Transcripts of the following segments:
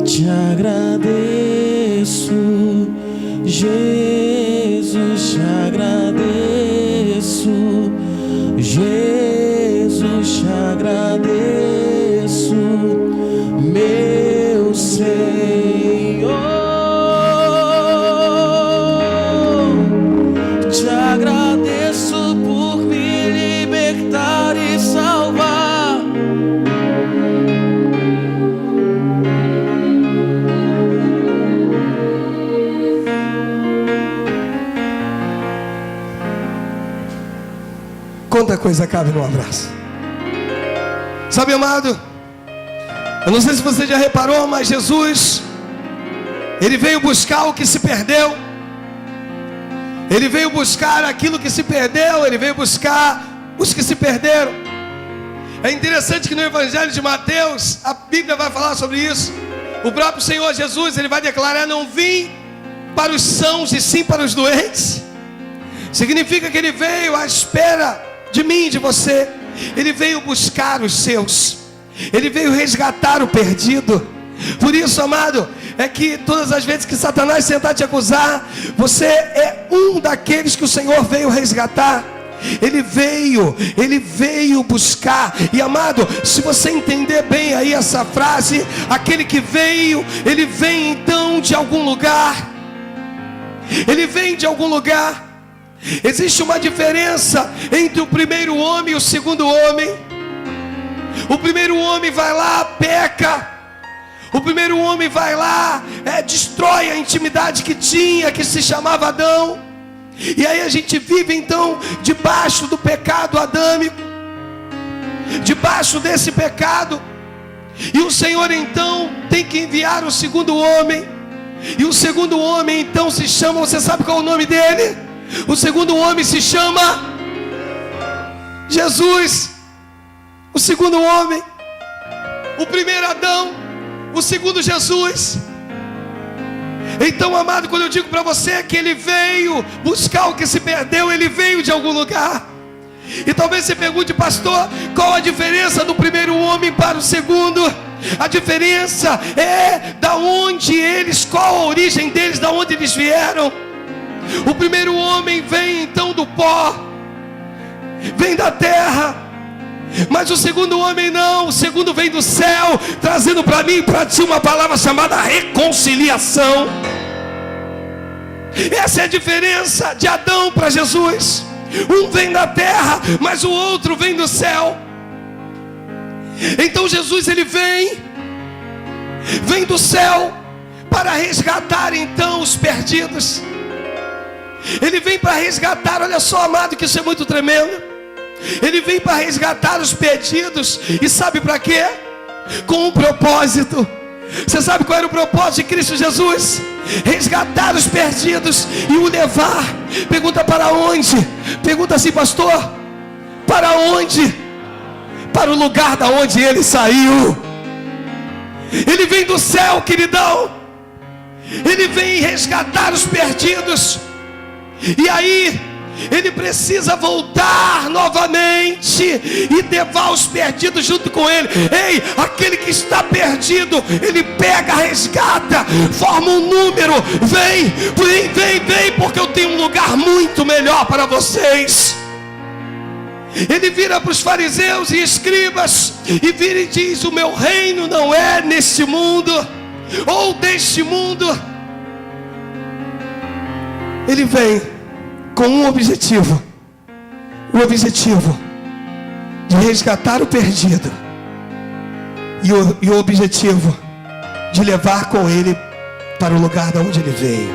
Te agradeço, Jesus, te agradeço, Jesus, te agradeço, meu Senhor. Te agradeço por me libertar e salvar. Quanta coisa cabe num abraço. Sabe, amado, eu não sei se você já reparou, mas Jesus, Ele veio buscar o que se perdeu. Ele veio buscar aquilo que se perdeu. Ele veio buscar os que se perderam. É interessante que no Evangelho de Mateus, a Bíblia vai falar sobre isso. O próprio Senhor Jesus, Ele vai declarar: não vim para os sãos e sim para os doentes. Significa que Ele veio à espera de mim e de você. Ele veio buscar os seus. Ele veio resgatar o perdido. Por isso, amado, é que todas as vezes que Satanás tentar te acusar, você é um daqueles que o Senhor veio resgatar. Ele veio buscar. E, amado, se você entender bem aí essa frase, aquele que veio, ele vem então de algum lugar. Ele vem de algum lugar. Existe uma diferença entre o primeiro homem e o segundo homem. O primeiro homem vai lá, peca. O primeiro homem vai lá, destrói a intimidade que tinha, que se chamava Adão. E aí a gente vive então debaixo do pecado adâmico, debaixo desse pecado. E o Senhor então tem que enviar o segundo homem. E o segundo homem então se chama, você sabe qual é o nome dele? O segundo homem se chama Jesus. O segundo homem. O primeiro Adão, o segundo Jesus. Então, amado, quando eu digo para você que ele veio buscar o que se perdeu, ele veio de algum lugar. E talvez você pergunte: pastor, qual a diferença do primeiro homem para o segundo? A diferença é da onde eles, qual a origem deles, da onde eles vieram. O primeiro homem vem então do pó, vem da terra. Mas o segundo homem não, o segundo vem do céu, trazendo para mim e para ti uma palavra chamada reconciliação. Essa é a diferença de Adão para Jesus. Um vem da terra, mas o outro vem do céu. Então Jesus, ele vem do céu para resgatar então os perdidos. Ele vem para resgatar, olha só, amado, que isso é muito tremendo. Ele vem para resgatar os perdidos. E sabe para quê? Com um propósito. Você sabe qual era o propósito de Cristo Jesus? Resgatar os perdidos e o levar. Pergunta: para onde? Pergunta assim: pastor, para onde? Para o lugar da onde ele saiu. Ele vem do céu, queridão. Ele vem resgatar os perdidos. E aí ele precisa voltar novamente e levar os perdidos junto com ele. Ei, aquele que está perdido, ele pega, resgata, forma um número. Vem, porque eu tenho um lugar muito melhor para vocês. Ele vira para os fariseus e escribas e vira e diz: o meu reino não é neste mundo ou deste mundo. Ele vem com um objetivo. O objetivo de resgatar o perdido. E o objetivo de levar com ele para o lugar de onde ele veio.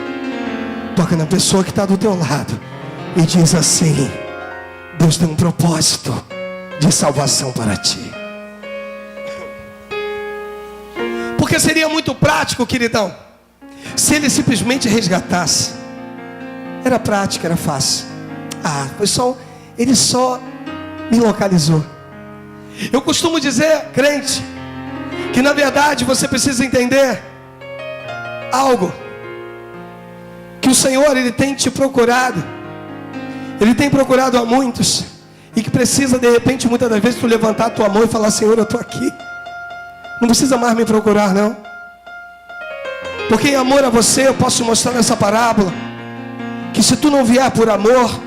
Toca na pessoa que está do teu lado e diz assim: Deus tem um propósito de salvação para ti. Porque seria muito prático, queridão, se ele simplesmente resgatasse. Era prático, era fácil. Ele só me localizou. Eu costumo dizer, crente, que na verdade você precisa entender algo. Que o Senhor, ele tem te procurado. Ele tem procurado a muitos. E que precisa de repente, muitas das vezes, tu levantar a tua mão e falar: Senhor, eu estou aqui. Não precisa mais me procurar, não. Porque em amor a você, eu posso te mostrar nessa parábola que se tu não vier por amor,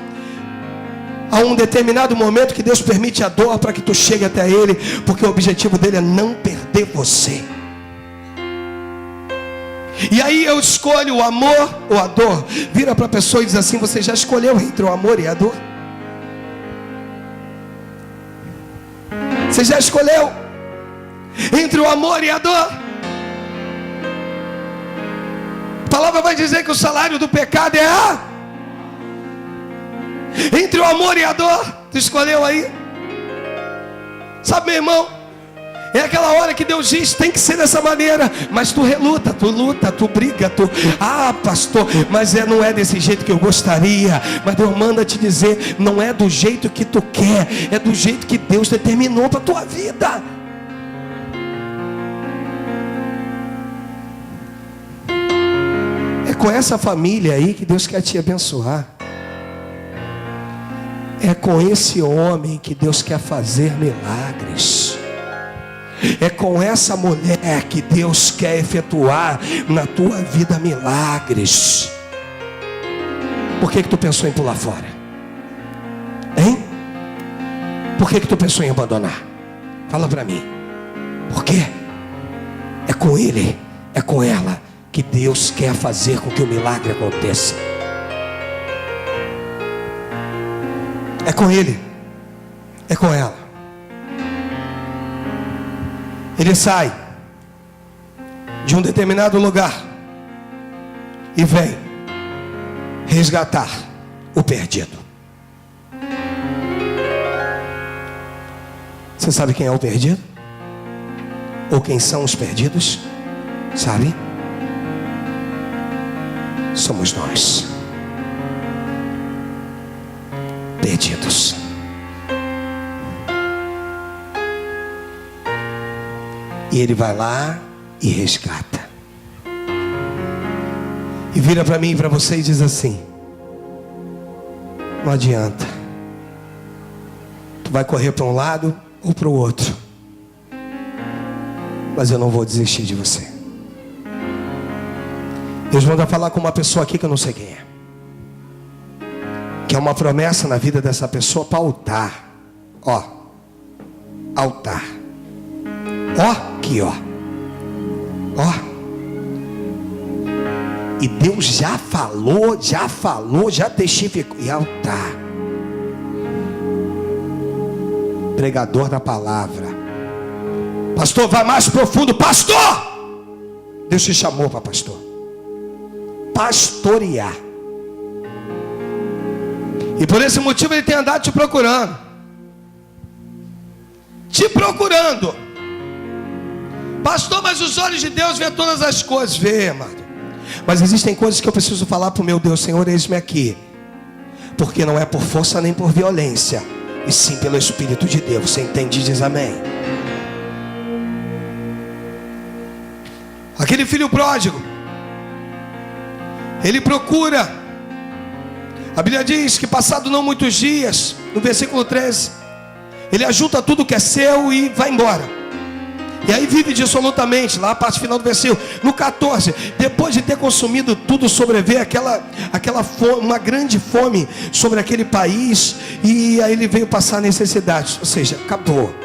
há um determinado momento que Deus permite a dor para que tu chegue até Ele, porque o objetivo dele é não perder você. E aí eu escolho o amor ou a dor. Vira para a pessoa e diz assim: você já escolheu entre o amor e a dor? Você já escolheu entre o amor e a dor? A palavra vai dizer que o salário do pecado é a... Entre o amor e a dor, tu escolheu aí? Sabe, meu irmão, é aquela hora que Deus diz, tem que ser dessa maneira, mas tu reluta, tu luta, tu briga, pastor, mas não é desse jeito que eu gostaria. Mas Deus manda te dizer, não é do jeito que tu quer, é do jeito que Deus determinou para tua vida. É com essa família aí que Deus quer te abençoar. É com esse homem que Deus quer fazer milagres. É com essa mulher que Deus quer efetuar na tua vida milagres. Por que tu pensou em pular fora? Hein? Por que tu pensou em abandonar? Fala para mim. Por quê? É com ele, é com ela que Deus quer fazer com que o milagre aconteça. É com ele, é com ela. Ele sai de um determinado lugar e vem resgatar o perdido. Você sabe quem é o perdido? Ou quem são os perdidos? Sabe? Somos nós. Perdidos. E ele vai lá e resgata. E vira para mim e para você e diz assim: não adianta. Tu vai correr para um lado ou para o outro, mas eu não vou desistir de você. Deus manda falar com uma pessoa aqui que eu não sei quem é, que é uma promessa na vida dessa pessoa para altar. Ó, altar. Ó, aqui ó. Ó. E Deus já falou, já testificou. E altar. Pregador da palavra. Pastor, vai mais profundo. Pastor! Deus te chamou para pastor. Pastorear. E por esse motivo ele tem andado te procurando. Te procurando. Pastor, mas os olhos de Deus vê todas as coisas. Vê, amado. Mas existem coisas que eu preciso falar para o meu Deus. Senhor, eis-me aqui. Porque não é por força nem por violência, e sim pelo Espírito de Deus. Você entende e diz amém. Aquele filho pródigo, ele procura. A Bíblia diz que passado não muitos dias, no versículo 13, ele ajunta tudo que é seu e vai embora. E aí vive dissolutamente, lá a parte final do versículo. No 14, depois de ter consumido tudo, sobreveio aquela fome, uma grande fome sobre aquele país. E aí ele veio passar necessidades, ou seja, acabou.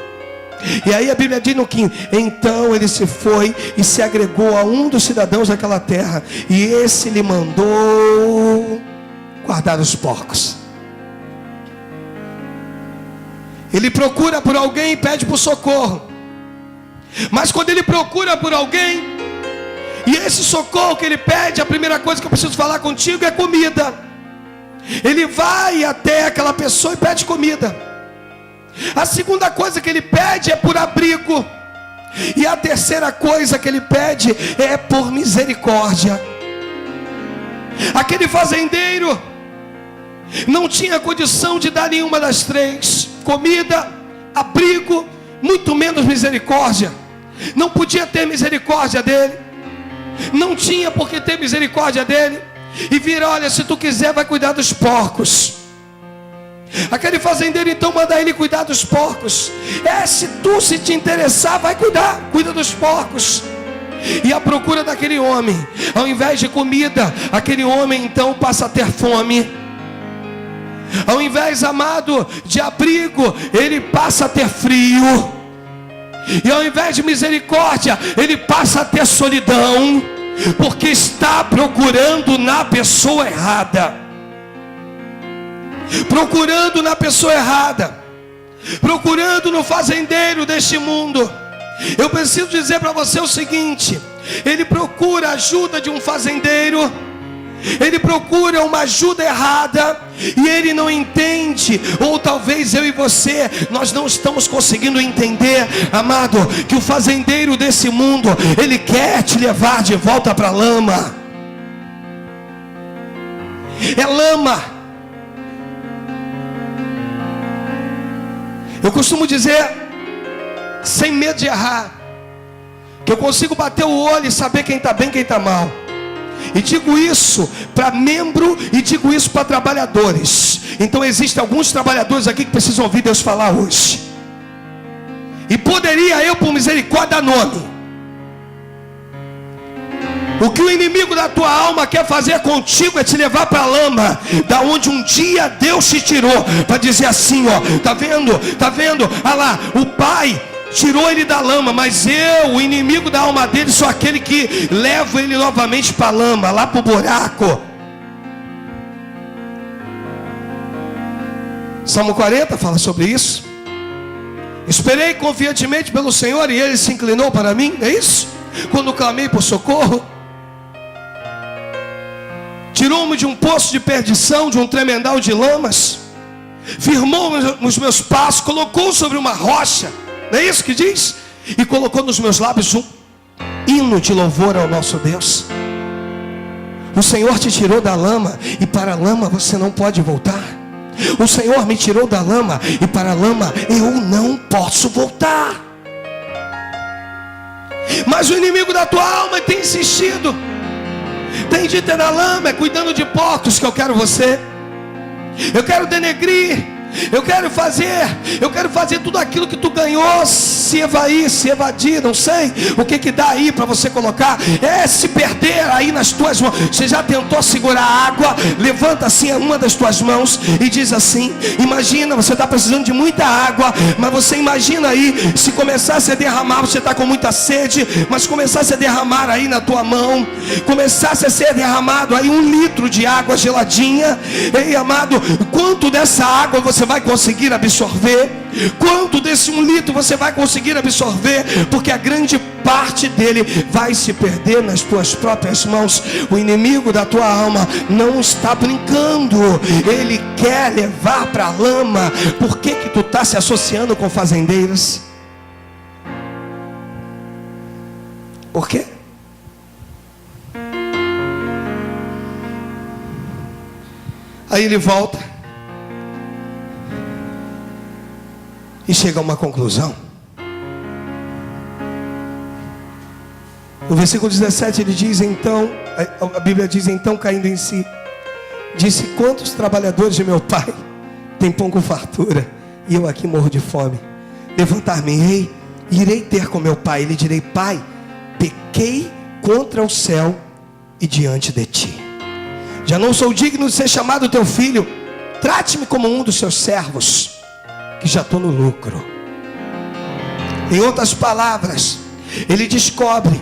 E aí a Bíblia diz no 15: então ele se foi e se agregou a um dos cidadãos daquela terra, e esse lhe mandou guardar os porcos. Ele procura por alguém e pede por socorro. Mas quando ele procura por alguém, e esse socorro que ele pede, a primeira coisa que eu preciso falar contigo é comida. Ele vai até aquela pessoa e pede comida. A segunda coisa que ele pede é por abrigo. E a terceira coisa que ele pede é por misericórdia. Aquele fazendeiro não tinha condição de dar nenhuma das três: comida, abrigo, muito menos misericórdia. Não podia ter misericórdia dele. Não tinha por que ter misericórdia dele. E vira: olha, se tu quiser, vai cuidar dos porcos. Aquele fazendeiro então manda ele cuidar dos porcos. Se te interessar, vai cuida dos porcos. e à procura daquele homem. Ao invés de comida, aquele homem então passa a ter fome. Ao invés, amado, de abrigo, ele passa a ter frio. E ao invés de misericórdia, ele passa a ter solidão, porque está procurando na pessoa errada. Procurando na pessoa errada. Procurando no fazendeiro deste mundo. Eu preciso dizer para você o seguinte: ele procura a ajuda de um fazendeiro, ele procura uma ajuda errada, e ele não entende, ou talvez eu e você, nós não estamos conseguindo entender, amado, que o fazendeiro desse mundo, ele quer te levar de volta para a lama. É lama. Eu costumo dizer, sem medo de errar, que eu consigo bater o olho e saber quem está bem e quem está mal. E digo isso para membro e digo isso para trabalhadores. Então existem alguns trabalhadores aqui que precisam ouvir Deus falar hoje. E poderia eu, por misericórdia, dar nome. O que o inimigo da tua alma quer fazer contigo é te levar para a lama, da onde um dia Deus te tirou, para dizer assim, ó, tá vendo, ah lá, o pai tirou ele da lama, mas eu, o inimigo da alma dele, sou aquele que levo ele novamente para a lama, lá para o buraco. Salmo 40 fala sobre isso. Esperei confiantemente pelo Senhor, e ele se inclinou para mim, é isso? Quando clamei por socorro, tirou-me de um poço de perdição, de um tremendal de lamas, firmou nos meus passos, colocou sobre uma rocha, não é isso que diz? E colocou nos meus lábios um hino de louvor ao nosso Deus. O Senhor te tirou da lama, e para a lama você não pode voltar. O Senhor me tirou da lama, e para a lama eu não posso voltar. Mas o inimigo da tua alma tem insistido, tem dito: é na lama, é cuidando de porcos que eu quero você. Eu quero denegrir, eu quero fazer tudo aquilo que tu ganhou, se evadir, não sei o que dá aí para você colocar, se perder aí nas tuas mãos. Você já tentou segurar a água? Levanta assim uma das tuas mãos e diz assim: imagina, você está precisando de muita água, mas você imagina aí, se começasse a derramar, você está com muita sede, mas começasse a derramar aí na tua mão, começasse a ser derramado aí 1 litro de água geladinha. Ei, amado, quanto dessa água você vai conseguir absorver? Quanto desse 1 litro você vai conseguir absorver? Porque a grande parte dele vai se perder nas tuas próprias mãos. O inimigo da tua alma não está brincando, ele quer levar para a lama. Por que tu está se associando com fazendeiros? Por quê? Aí ele volta e chega a uma conclusão. No versículo 17 ele diz, então, a Bíblia diz: então, caindo em si, disse: quantos trabalhadores de meu pai têm pão com fartura, e eu aqui morro de fome? Levantar-me-ei, irei ter com meu pai, e lhe direi: pai, pequei contra o céu e diante de ti. Já não sou digno de ser chamado teu filho. Trate-me como um dos seus servos, que já estou no lucro. Em outras palavras, ele descobre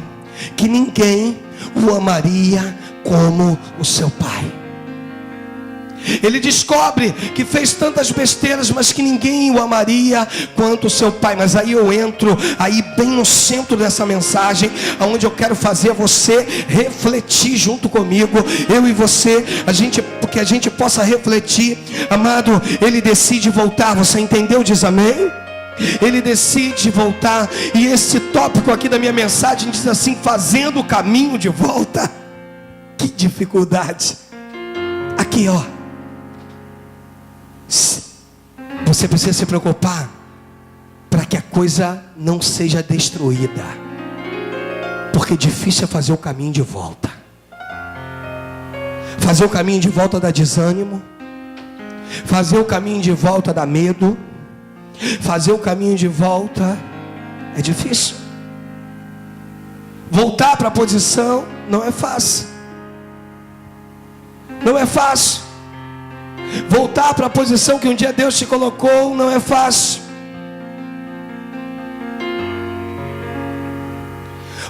que ninguém o amaria como o seu pai. Ele descobre que fez tantas besteiras, mas que ninguém o amaria quanto o seu pai. Mas aí eu entro, aí bem no centro dessa mensagem, aonde eu quero fazer você refletir junto comigo, eu e você, porque a gente possa refletir. Amado, ele decide voltar, você entendeu? Diz amém. Ele decide voltar, e esse tópico aqui da minha mensagem diz assim: fazendo o caminho de volta. Que dificuldade. Aqui, ó, você precisa se preocupar para que a coisa não seja destruída, porque é difícil fazer o caminho de volta. Fazer o caminho de volta dá desânimo, fazer o caminho de volta dá medo, fazer o caminho de volta é difícil. Voltar para a posição não é fácil. Não é fácil. Voltar para a posição que um dia Deus te colocou não é fácil.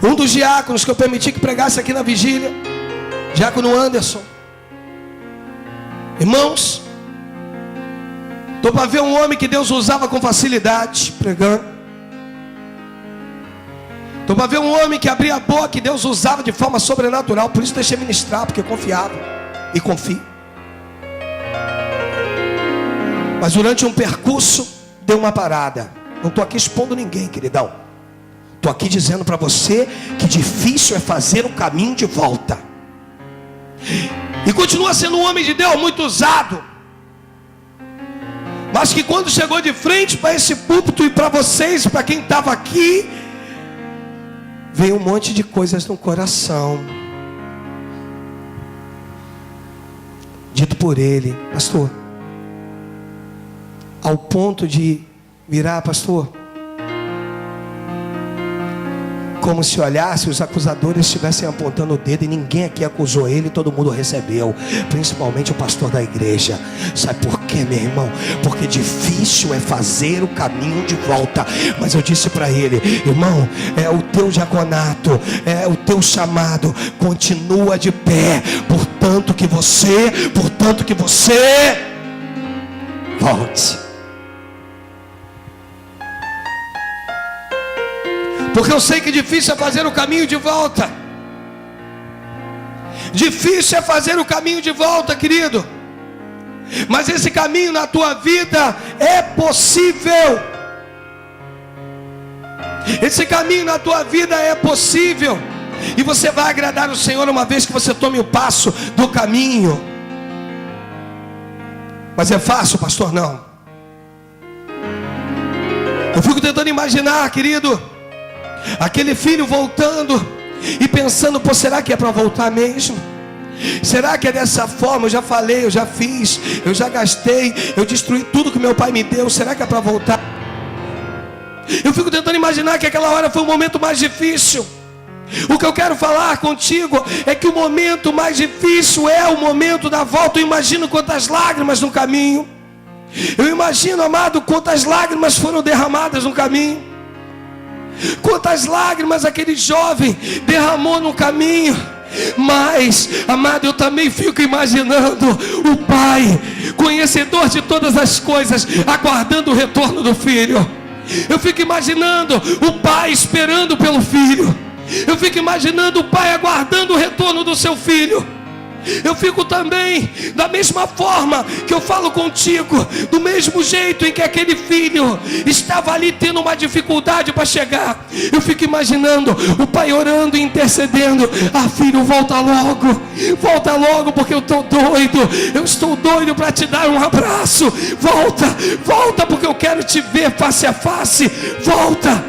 Um dos diáconos que eu permiti que pregasse aqui na vigília, diácono Anderson. Irmãos, estou para ver um homem que Deus usava com facilidade, pregando. Estou para ver um homem que abria a boca e Deus usava de forma sobrenatural. Por isso deixei ministrar, porque eu confiava e confio. Mas durante um percurso deu uma parada. Não estou aqui expondo ninguém, queridão. Estou aqui dizendo para você que difícil é fazer o caminho de volta. E continua sendo um homem de Deus muito usado. Mas que quando chegou de frente para esse púlpito e para vocês, para quem estava aqui, veio um monte de coisas no coração. Dito por ele, pastor, ao ponto de virar, pastor, como se olhasse, os acusadores estivessem apontando o dedo e ninguém aqui acusou ele, todo mundo recebeu, principalmente o pastor da igreja. Sabe por quê, meu irmão? Porque difícil é fazer o caminho de volta. Mas eu disse para ele, irmão, é o teu diaconato, é o teu chamado, continua de pé, portanto que você volte. Porque eu sei que difícil é fazer o caminho de volta. Difícil é fazer o caminho de volta, querido. Mas esse caminho na tua vida é possível. Esse caminho na tua vida é possível. E você vai agradar o Senhor uma vez que você tome o passo do caminho. Mas é fácil, pastor? Não. Eu fico tentando imaginar, querido, aquele filho voltando e pensando, pô, será que é para voltar mesmo? Será que é dessa forma? Eu já falei, eu já fiz, eu já gastei, eu destruí tudo que meu pai me deu. Será que é para voltar? Eu fico tentando imaginar que aquela hora foi o momento mais difícil. O que eu quero falar contigo é que o momento mais difícil é o momento da volta. Eu imagino quantas lágrimas no caminho. Eu imagino, amado, quantas lágrimas foram derramadas no caminho. Quantas lágrimas aquele jovem derramou no caminho. Mas, amado, eu também fico imaginando o pai, conhecedor de todas as coisas, aguardando o retorno do filho. Eu fico imaginando o pai esperando pelo filho. Eu fico imaginando o pai aguardando o retorno do seu filho. Eu fico também, da mesma forma que eu falo contigo, do mesmo jeito em que aquele filho estava ali tendo uma dificuldade para chegar. Eu fico imaginando o pai orando e intercedendo. Ah, filho, volta logo, porque eu estou doido. Eu estou doido para te dar um abraço. Volta, porque eu quero te ver face a face. Volta.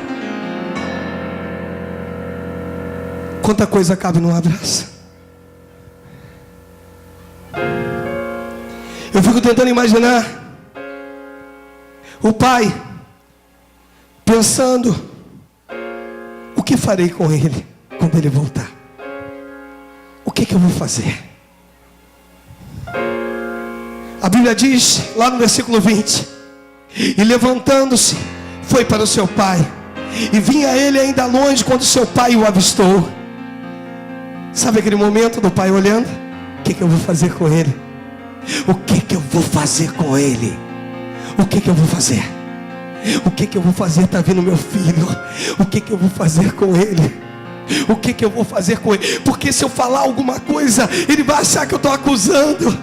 Quanta coisa cabe num abraço. Eu fico tentando imaginar o pai pensando, o que farei com ele quando ele voltar? O que eu vou fazer? A Bíblia diz lá no versículo 20, e levantando-se foi para o seu pai, e vinha ele ainda longe quando seu pai o avistou. Sabe aquele momento do pai olhando? O que eu vou fazer com ele? O que eu vou fazer com ele? O que eu vou fazer? O que eu vou fazer? Está vindo meu filho. O que eu vou fazer com ele? O que eu vou fazer com ele? Porque se eu falar alguma coisa, ele vai achar que eu estou acusando.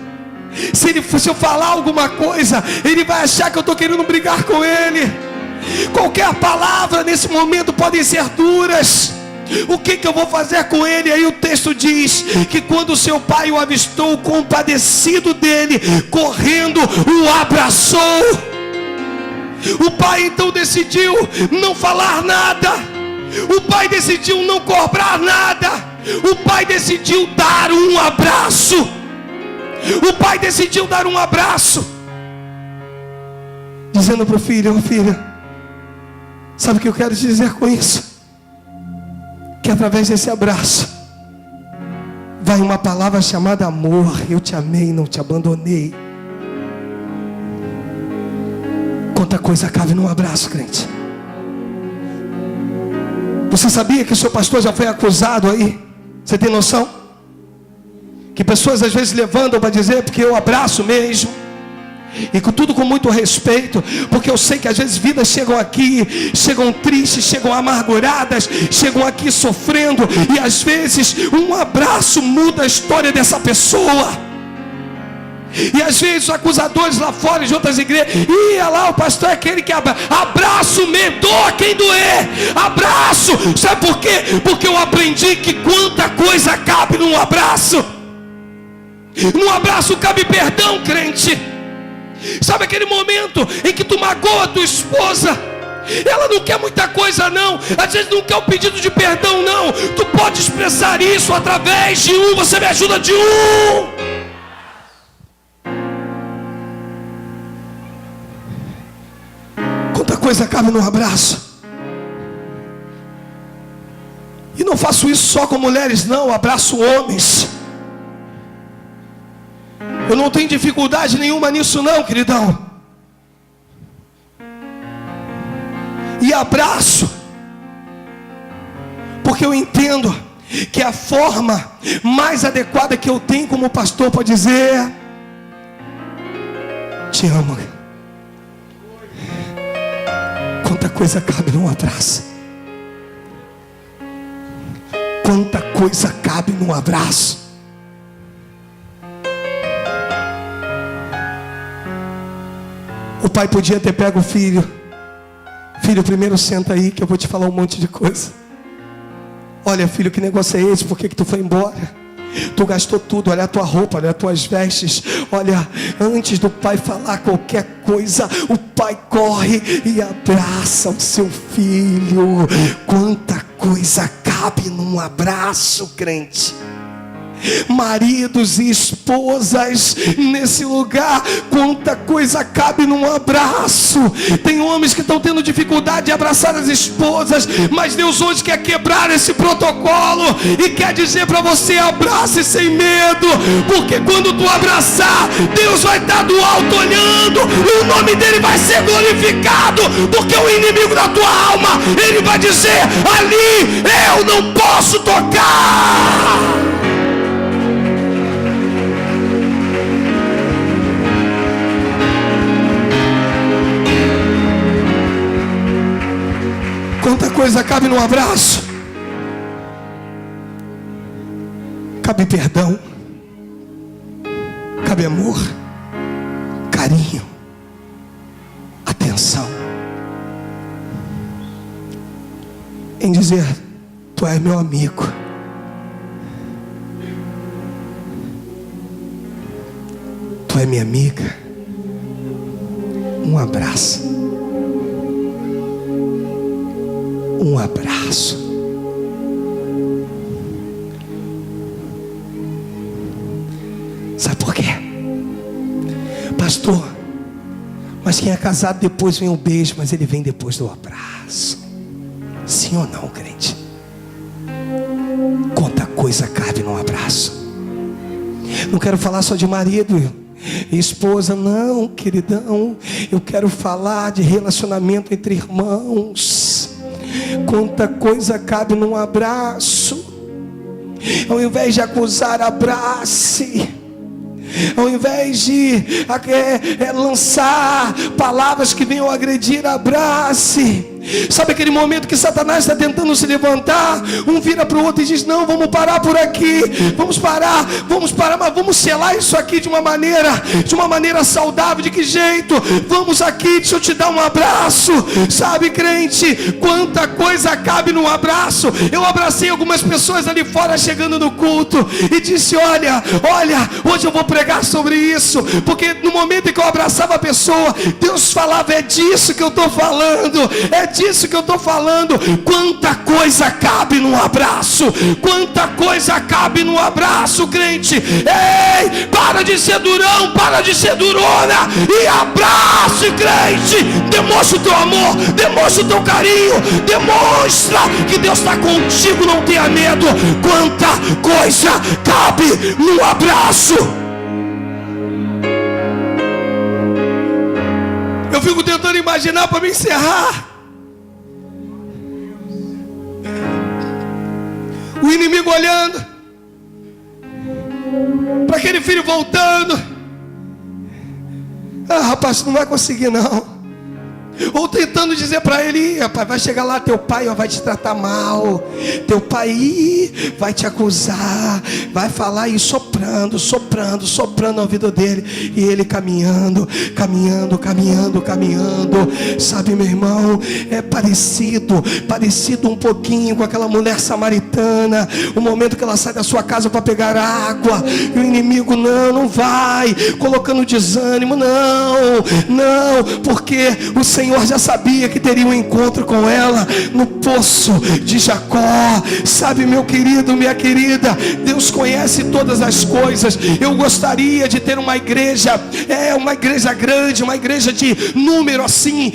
Se eu falar alguma coisa, ele vai achar que eu estou querendo brigar com ele. Qualquer palavra nesse momento podem ser duras. O que eu vou fazer com ele? Aí o texto diz que quando seu pai o avistou, compadecido dele, correndo, o abraçou. O pai então decidiu não falar nada. O pai decidiu não cobrar nada. O pai decidiu dar um abraço. O pai decidiu dar um abraço, dizendo para o filho: filho, sabe o que eu quero te dizer com isso? que através desse abraço vai uma palavra chamada amor. Eu te amei, não te abandonei. Quanta coisa cabe num abraço, crente. Você sabia que o seu pastor já foi acusado aí? Você tem noção? Que pessoas às vezes levantam para dizer, porque eu abraço mesmo, e com tudo com muito respeito, porque eu sei que às vezes vidas chegam aqui, chegam tristes, chegam amarguradas, chegam aqui sofrendo, e às vezes um abraço muda a história dessa pessoa. E às vezes os acusadores lá fora de outras igrejas, ia lá, o pastor é aquele que abraço mesmo, doa quem doer, abraço. Sabe por quê? Porque eu aprendi que quanta coisa cabe num abraço. Num abraço cabe perdão, crente. Sabe aquele momento em que tu magoa a tua esposa? Ela não quer muita coisa não, às vezes não quer o pedido de perdão não. Tu pode expressar isso através de você me ajuda de Quanta coisa cabe num abraço. E não faço isso só com mulheres não, abraço homens. Eu não tenho dificuldade nenhuma nisso não, queridão. E abraço, porque eu entendo que a forma mais adequada que eu tenho como pastor para dizer te amo. Quanta coisa cabe num abraço. Quanta coisa cabe num abraço. O pai podia ter pego o filho. Filho, primeiro senta aí que eu vou te falar um monte de coisa. Olha, filho, que negócio é esse? Por que tu foi embora? Tu gastou tudo, olha a tua roupa, olha as tuas vestes. Olha, antes do pai falar qualquer coisa, o pai corre e abraça o seu filho. Quanta coisa cabe num abraço, crente. Maridos e esposas nesse lugar, quanta coisa cabe num abraço. Tem homens que estão tendo dificuldade de abraçar as esposas, mas Deus hoje quer quebrar esse protocolo e quer dizer para você: abrace sem medo, porque quando tu abraçar, Deus vai estar do alto olhando e o nome dele vai ser glorificado, porque o inimigo da tua alma, ele vai dizer: ali eu não posso tocar. Quanta coisa cabe num abraço. Cabe perdão, cabe amor, carinho, atenção, em dizer: tu és meu amigo. Tu é minha amiga. Um abraço. Um abraço. Sabe por quê? Pastor, mas quem é casado depois vem o beijo, mas ele vem depois do abraço. Sim ou não, crente? Quanta coisa cabe num abraço. Não quero falar só de marido e esposa, não, queridão. Eu quero falar de relacionamento entre irmãos. Quanta coisa cabe num abraço. Ao invés de acusar, abrace. Ao invés de lançar palavras que venham agredir, abrace. Sabe aquele momento que Satanás está tentando se levantar? Um vira para o outro e diz: não, vamos parar por aqui. Vamos parar, mas vamos selar isso aqui de uma maneira saudável. De que jeito? Vamos aqui, deixa eu te dar um abraço. Sabe, crente, quanta coisa cabe num abraço. Eu abracei algumas pessoas ali fora chegando no culto e disse: olha, hoje eu vou pregar sobre isso, porque no momento em que eu abraçava a pessoa, Deus falava: é disso que eu estou falando, é disso que eu estou falando. Quanta coisa cabe num abraço. Quanta coisa cabe num abraço, crente. Ei, para de ser durão, para de ser durona. E abrace, crente. Demonstra o teu amor, demonstra o teu carinho. Demonstra que Deus está contigo, não tenha medo. Quanta coisa cabe num abraço. Eu fico tentando imaginar para me encerrar. O inimigo olhando para aquele filho voltando. Ah, rapaz, não vai conseguir não. Ou tentando dizer para ele: rapaz, vai chegar lá, teu pai vai te tratar mal, teu pai vai te acusar, vai falar, e soprando no ouvido dele. E ele caminhando. Sabe, meu irmão, é parecido um pouquinho com aquela mulher samaritana. O momento que ela sai da sua casa para pegar água, e o inimigo não vai, colocando desânimo, não, porque o Senhor já sabia que teria um encontro com ela no poço de Jacó. Sabe, meu querido, minha querida, Deus conhece todas as coisas. Eu gostaria de ter uma igreja grande, uma igreja de número assim,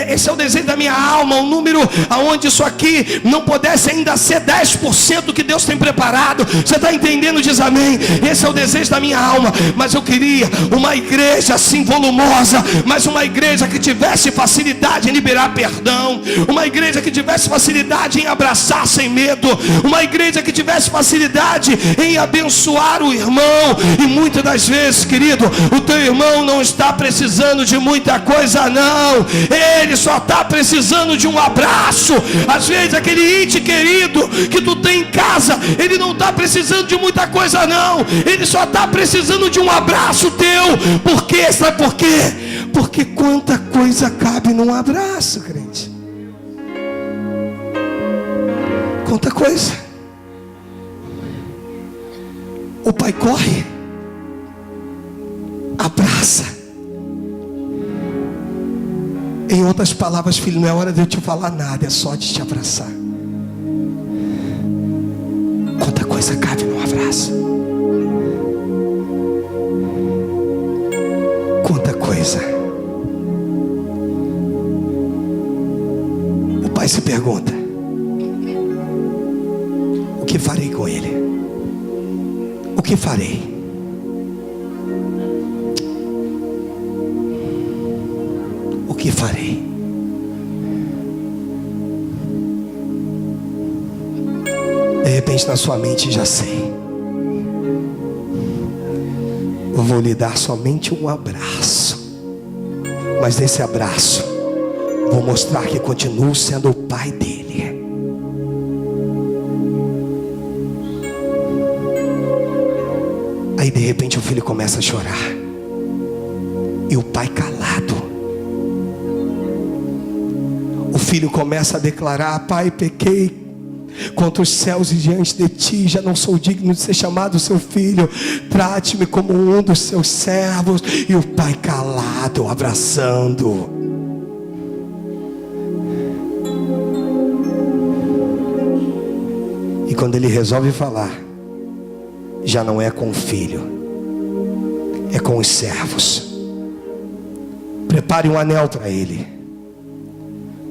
esse é o desejo da minha alma, um número aonde isso aqui não pudesse ainda ser 10% que Deus tem preparado. Você está entendendo? Diz amém. Esse é o desejo da minha alma. Mas eu queria uma igreja assim volumosa, mas uma igreja que tivesse facilidade em liberar perdão, uma igreja que tivesse facilidade em abraçar sem medo, uma igreja que tivesse facilidade em abençoar o irmão. E muitas das vezes, querido, o teu irmão não está precisando de muita coisa, não. Ele só está precisando de um abraço. Às vezes aquele ente querido que tu tem em casa, ele não está precisando de muita coisa, não. Ele só está precisando de um abraço teu. Por quê? Sabe por quê? Porque quanta coisa cabe num abraço, crente. Quanta coisa. O pai corre, abraça. Em outras palavras, filho, não é hora de eu te falar nada, é só de te abraçar. Quanta coisa cabe num abraço. Quanta coisa. O pai se pergunta: o que farei com ele? O que farei? O que farei? De repente na sua mente, já sei. Eu vou lhe dar somente um abraço, mas nesse abraço vou mostrar que continuo sendo o pai dele. Aí de repente o filho começa a chorar, e o pai calado. O filho começa a declarar: pai, pequei contra os céus e diante de ti, já não sou digno de ser chamado seu filho, trate-me como um dos seus servos. E o pai calado, abraçando. E quando ele resolve falar, já não é com o filho, é com os servos. Prepare um anel para ele,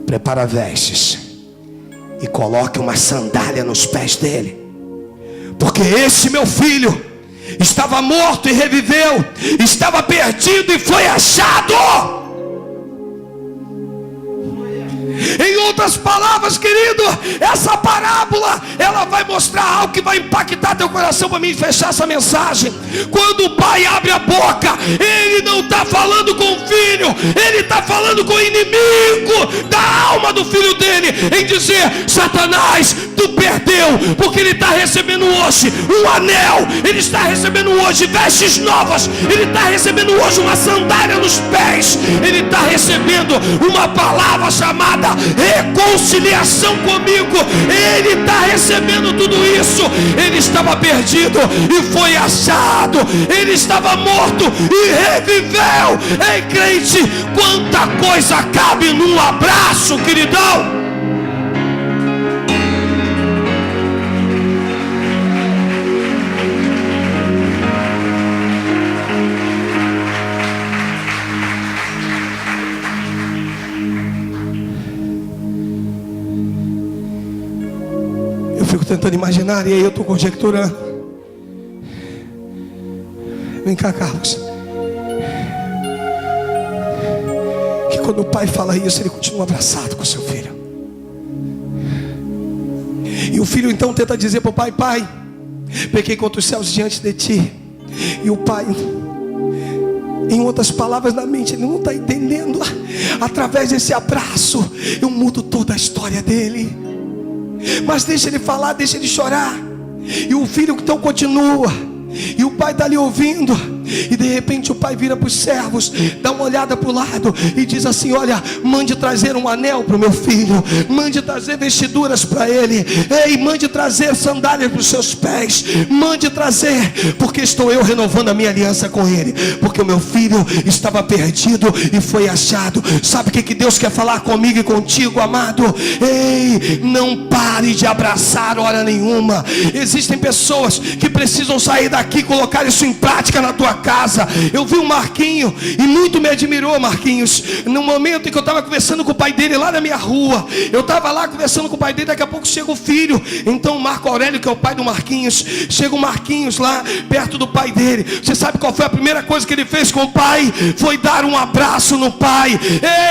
prepara vestes e coloque uma sandália nos pés dele, porque esse meu filho estava morto e reviveu, estava perdido e foi achado. Em outras palavras, querido, essa parábola, ela vai mostrar algo que vai impactar teu coração para mim fechar essa mensagem. Quando o pai abre a boca, ele não está falando com o filho, ele está falando com o inimigo da alma do filho dele, em dizer: Satanás, tu perdeu, porque ele está recebendo hoje um anel, ele está recebendo hoje vestes novas, ele está recebendo hoje uma sandália nos pés, ele está recebendo uma palavra chamada reconciliação comigo. Ele está recebendo tudo isso. Ele estava perdido e foi achado. Ele estava morto e reviveu. Ei, crente, quanta coisa cabe num abraço, queridão. Eu fico tentando imaginar, e aí eu estou conjecturando. Vem cá, Carlos. Que quando o pai fala isso, ele continua abraçado com seu filho. E o filho então tenta dizer para o pai: pai, pequei contra os céus diante de ti. E o pai, em outras palavras, na mente, ele não está entendendo. Através desse abraço, eu mudo toda a história dele. Mas deixa ele falar, deixa ele chorar. E o filho então continua. E o pai está ali ouvindo. E de repente o pai vira para os servos, dá uma olhada para o lado e diz assim: olha, mande trazer um anel para o meu filho, mande trazer vestiduras para ele, ei, mande trazer sandálias para os seus pés, mande trazer, porque estou eu renovando a minha aliança com ele, porque o meu filho estava perdido e foi achado. Sabe o que Deus quer falar comigo e contigo, amado? Ei, não pare de abraçar hora nenhuma. Existem pessoas que precisam sair daqui e colocar isso em prática na tua casa. Eu vi um Marquinho e muito me admirou, Marquinhos, no momento em que eu estava conversando com o pai dele lá na minha rua. Eu estava lá conversando com o pai dele, daqui a pouco chega o filho. Então o Marco Aurélio, que é o pai do Marquinhos, chega o Marquinhos lá perto do pai dele. Você sabe qual foi a primeira coisa que ele fez com o pai? Foi dar um abraço no pai.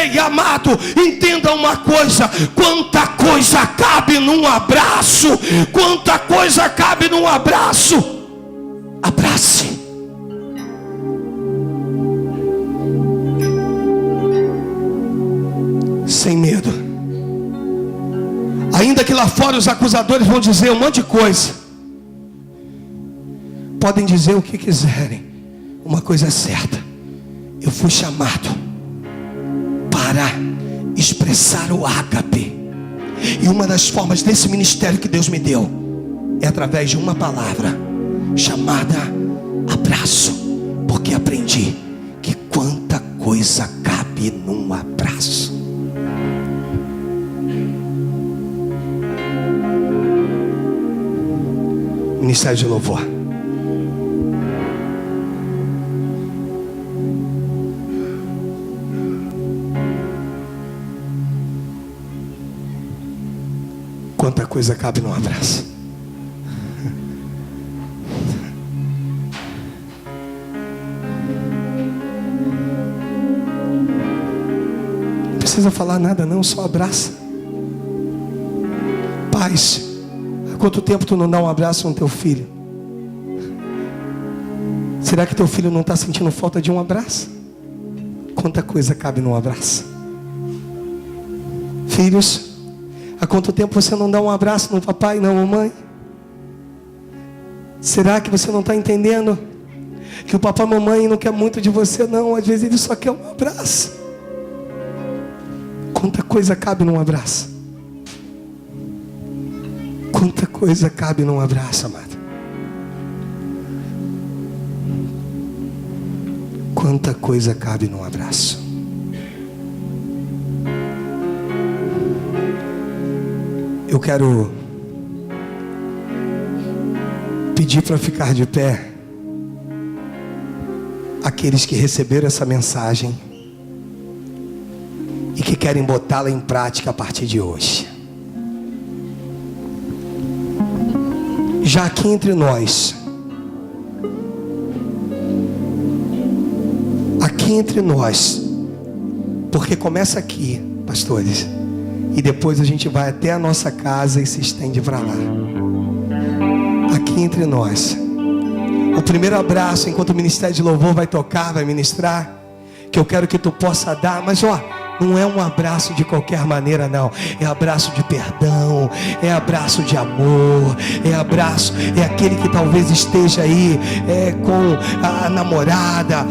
Ei, amado, entenda uma coisa: quanta coisa cabe num abraço, quanta coisa cabe num abraço. Abrace. Sem medo. Ainda que lá fora os acusadores vão dizer um monte de coisa, podem dizer o que quiserem. Uma coisa é certa: eu fui chamado para expressar o ágape. E uma das formas desse ministério que Deus me deu é através de uma palavra chamada abraço. Porque aprendi que quanta coisa cabe num abraço. Ministério de louvor. Quanta coisa cabe num abraço. Não precisa falar nada não, só abraça. Paz. Há quanto tempo tu não dá um abraço no teu filho? Será que teu filho não está sentindo falta de um abraço? Quanta coisa cabe num abraço. Filhos, há quanto tempo você não dá um abraço no papai e na mamãe? Será que você não está entendendo que o papai e a mamãe não quer muito de você não? Às vezes ele só quer um abraço. Quanta coisa cabe num abraço. Quanta coisa cabe num abraço, amado. Quanta coisa cabe num abraço. Eu quero pedir para ficar de pé aqueles que receberam essa mensagem e que querem botá-la em prática a partir de hoje. Já aqui entre nós, porque começa aqui, pastores, e depois a gente vai até a nossa casa e se estende para lá. Aqui entre nós, o primeiro abraço, enquanto o Ministério de Louvor vai tocar, vai ministrar, que eu quero que tu possa dar. Mas não é um abraço de qualquer maneira, não. É abraço de perdão, é abraço de amor, é abraço, é aquele que talvez esteja aí com a namorada,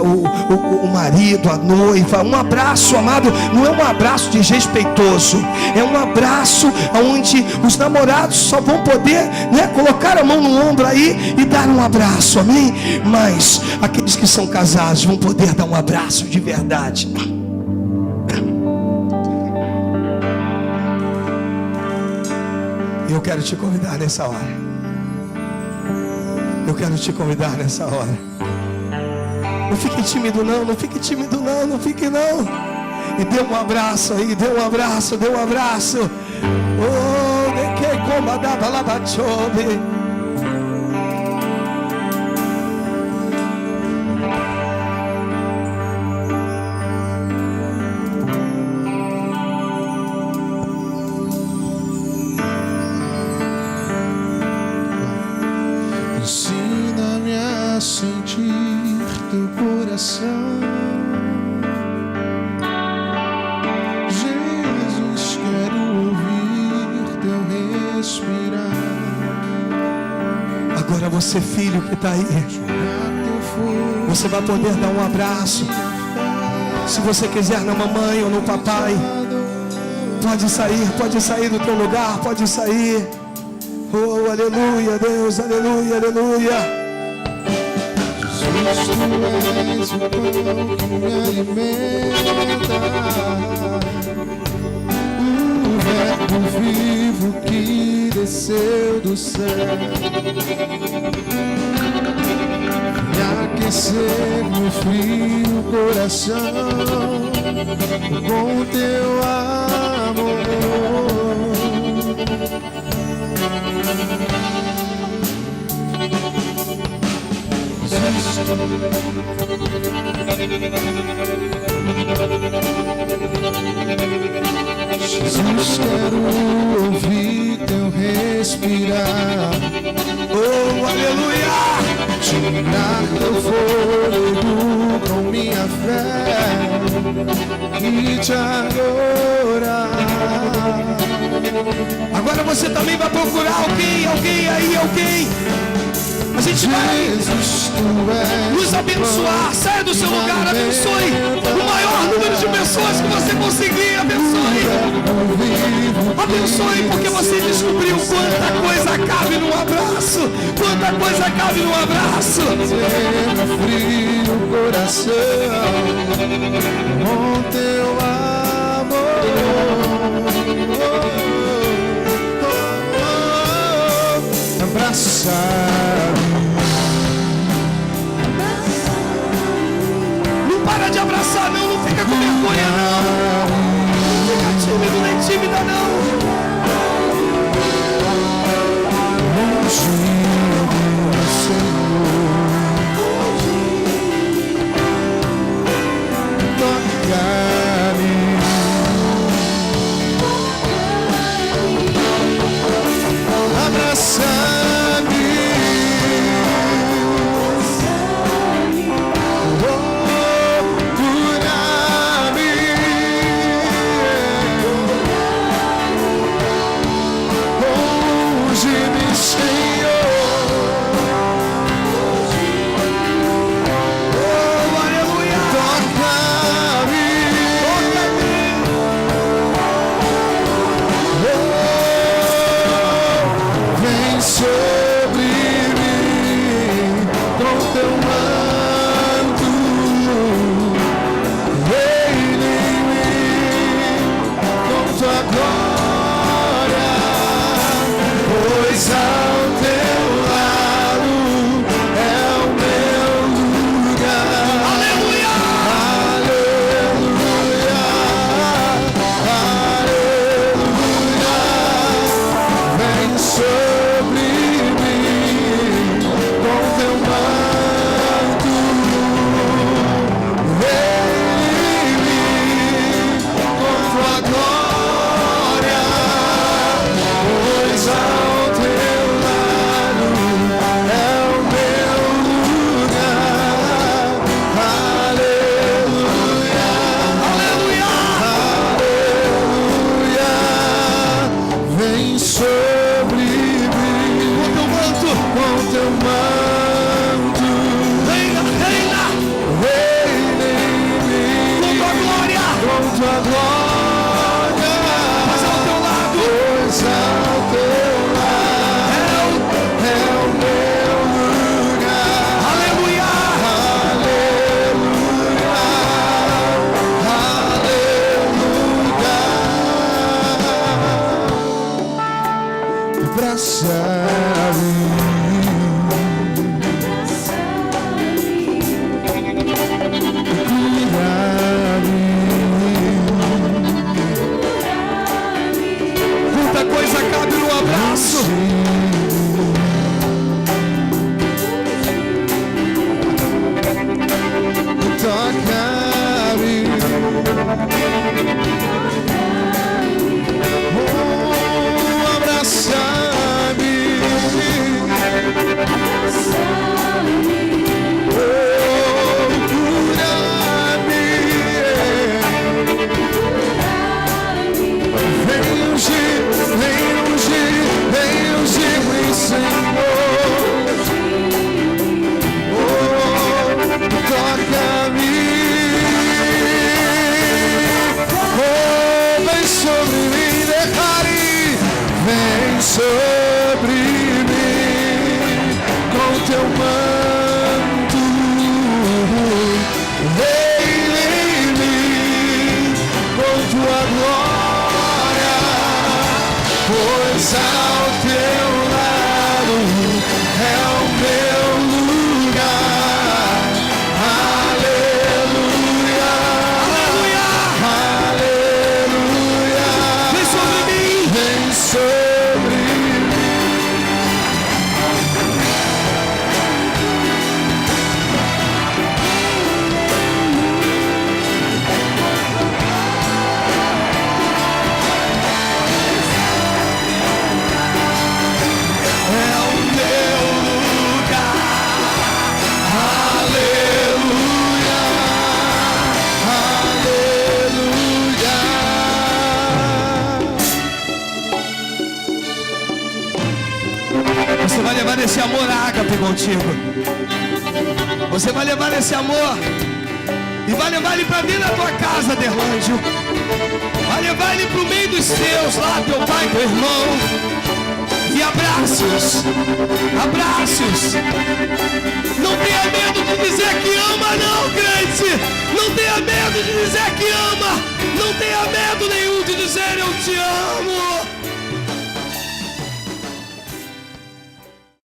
o marido, a noiva. Um abraço, amado, não é um abraço desrespeitoso, é um abraço onde os namorados só vão poder, né, colocar a mão no ombro aí e dar um abraço, amém? Mas aqueles que são casados vão poder dar um abraço de verdade. Eu quero te convidar nessa hora. Eu quero te convidar nessa hora. Não fique tímido não, não fique tímido não, não fique não. E dê um abraço aí, dê um abraço, dê um abraço. Oh, de que comandava lá bachobe. Ensina-me a sentir teu coração, Jesus, quero ouvir teu respirar. Agora você, filho que está aí, você vai poder dar um abraço. Se você quiser na mamãe ou no papai, pode sair do teu lugar, pode sair. Oh, aleluia, Deus, aleluia, aleluia. Jesus, tu és o pão que me alimenta, o verbo vivo que desceu do céu, me aquecer no frio coração com teu amor. Jesus, quero ouvir teu respirar. Oh, aleluia! Tirar teu fôlego com minha fé e te adorar. Agora você também vai procurar alguém aí. A gente vai nos abençoar. Saia do seu lugar, abençoe o maior número de pessoas que você conseguir. Abençoe, porque você descobriu quanta coisa cabe num abraço. Quanta coisa cabe num abraço. Frio o coração com teu amor. Abraçar. Não para de abraçar não, não fica com vergonha não. Não fica tímido nem tímida não. Sobre teu manto. Reina, reina, Reina em mim, com tua glória. com tua glória. Pois ao teu lado Pois ao teu lado é o meu lugar. aleluia. Quanta coisa cabe no abraço. Toca-me, oh, abraça-me, oh, cura-me, vem ungir, vem Senhor, oh, toca-me, oh, vem sobre mim, declare, vem sobre mim, com teu manto, reina em mim, com tua glória, pois ao teu lado é o meu lugar. Aleluia, aleluia, Vem sobre mim. vem sobre mim. É o meu lugar. Aleluia, aleluia. Você vai levar esse amor ágape contigo. Você vai levar esse amor e vai levar ele para dentro da tua casa, Derlândio. Vai levar ele para o meio dos teus, lá teu pai, teu irmão. E abraços, abraços. Não tenha medo de dizer que ama, não, crente. Não tenha medo de dizer que ama. Não tenha medo nenhum de dizer eu te amo.